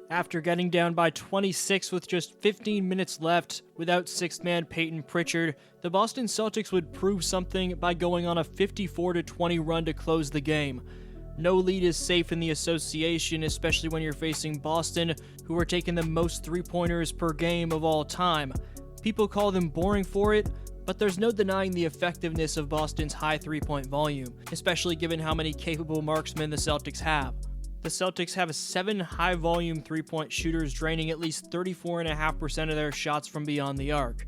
After getting down by 26 with just 15 minutes left without sixth man Payton Pritchard, the Boston Celtics would prove something by going on a 54-20 run to close the game. No lead is safe in the association, especially when you're facing Boston, who are taking the most three-pointers per game of all time. People call them boring for it, but there's no denying the effectiveness of Boston's high three-point volume, especially given how many capable marksmen the Celtics have. The Celtics have 7 high-volume three-point shooters draining at least 34.5% of their shots from beyond the arc.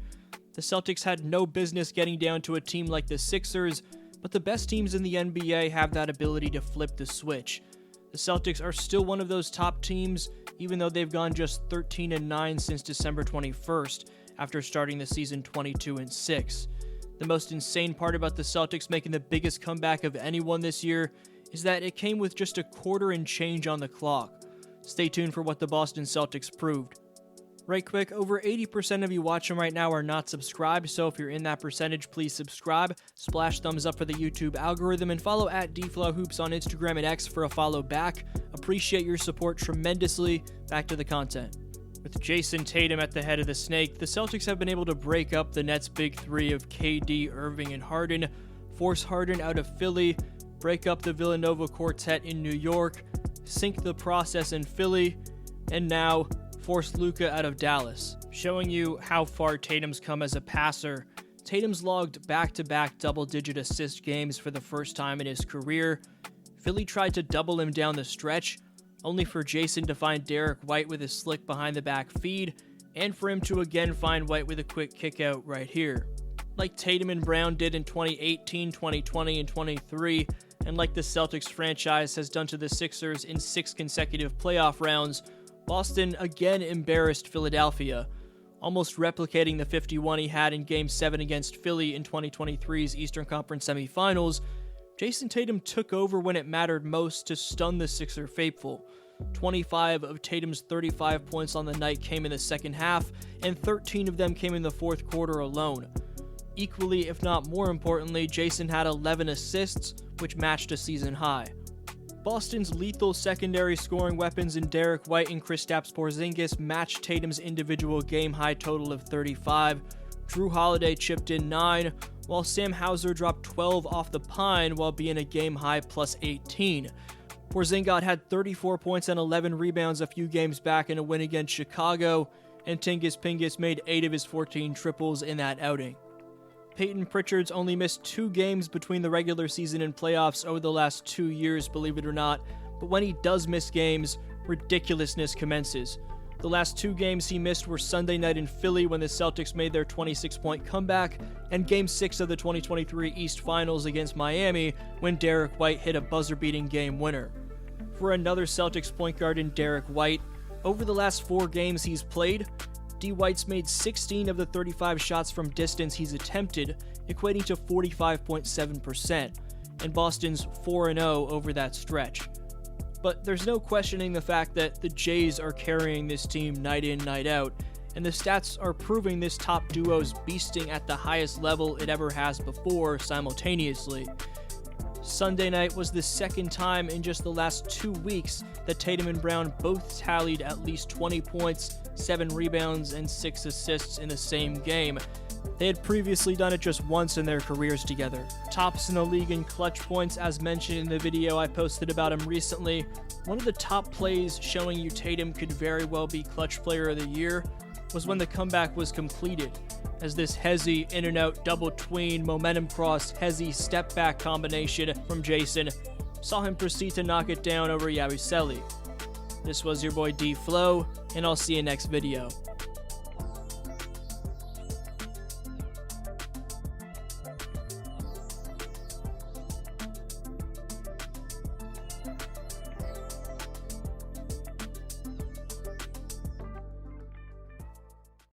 The Celtics had no business getting down to a team like the Sixers, but the best teams in the NBA have that ability to flip the switch. The Celtics are still one of those top teams, even though they've gone just 13-9 since December 21st, after starting the season 22-6. The most insane part about the Celtics making the biggest comeback of anyone this year is that it came with just a quarter and change on the clock. Stay tuned for what the Boston Celtics proved. Right quick, over 80% of you watching right now are not subscribed, so if you're in that percentage, please subscribe, splash thumbs up for the YouTube algorithm, and follow at DflowHoops on Instagram and X for a follow back. Appreciate your support tremendously. Back to the content. With Jayson Tatum at the head of the snake, the Celtics have been able to break up the Nets' big three of KD, Irving, and Harden, force Harden out of Philly, break up the Villanova quartet in New York, sink the process in Philly, and now force Luka out of Dallas. Showing you how far Tatum's come as a passer, Tatum's logged back-to-back double-digit assist games for the first time in his career. Philly tried to double him down the stretch, only for Jayson to find Derrick White with a slick behind-the-back feed, and for him to again find White with a quick kick-out right here. Like Tatum and Brown did in 2018, 2020, and 23, and like the Celtics franchise has done to the Sixers in 6 consecutive playoff rounds, Boston again embarrassed Philadelphia, almost replicating the 51 he had in Game 7 against Philly in 2023's Eastern Conference semifinals. Jayson Tatum took over when it mattered most to stun the Sixer faithful. 25 of Tatum's 35 points on the night came in the second half, and 13 of them came in the fourth quarter alone. Equally, if not more importantly, Jayson had 11 assists, which matched a season high. Boston's lethal secondary scoring weapons in Derrick White and Kristaps Porzingis matched Tatum's individual game-high total of 35. Drew Holiday chipped in 9, while Sam Hauser dropped 12 off the pine while being a game-high plus 18. Porzingis had 34 points and 11 rebounds a few games back in a win against Chicago, and Tingus Pingus made 8 of his 14 triples in that outing. Payton Pritchard's only missed 2 games between the regular season and playoffs over the last 2 years, believe it or not, but when he does miss games, ridiculousness commences. The last 2 games he missed were Sunday night in Philly when the Celtics made their 26-point comeback, and Game 6 of the 2023 East Finals against Miami when Derrick White hit a buzzer-beating game winner. For another Celtics point guard in Derrick White, over the last 4 games he's played, D. White's made 16 of the 35 shots from distance he's attempted, equating to 45.7%, and Boston's 4-0 over that stretch. But there's no questioning the fact that the Jays are carrying this team night in, night out, and the stats are proving this top duo's beasting at the highest level it ever has before simultaneously. Sunday night was the second time in just the last 2 weeks that Tatum and Brown both tallied at least 20 points, 7 rebounds, and 6 assists in the same game. They had previously done it just once in their careers together. Tops in the league in clutch points, as mentioned in the video I posted about him recently. One of the top plays showing you Tatum could very well be clutch player of the year was when the comeback was completed, as this Hezzy in-and-out double tween momentum cross Hezzy step back combination from Jayson saw him proceed to knock it down over Yabusele. This was your boy D-Flow, and I'll see you next video.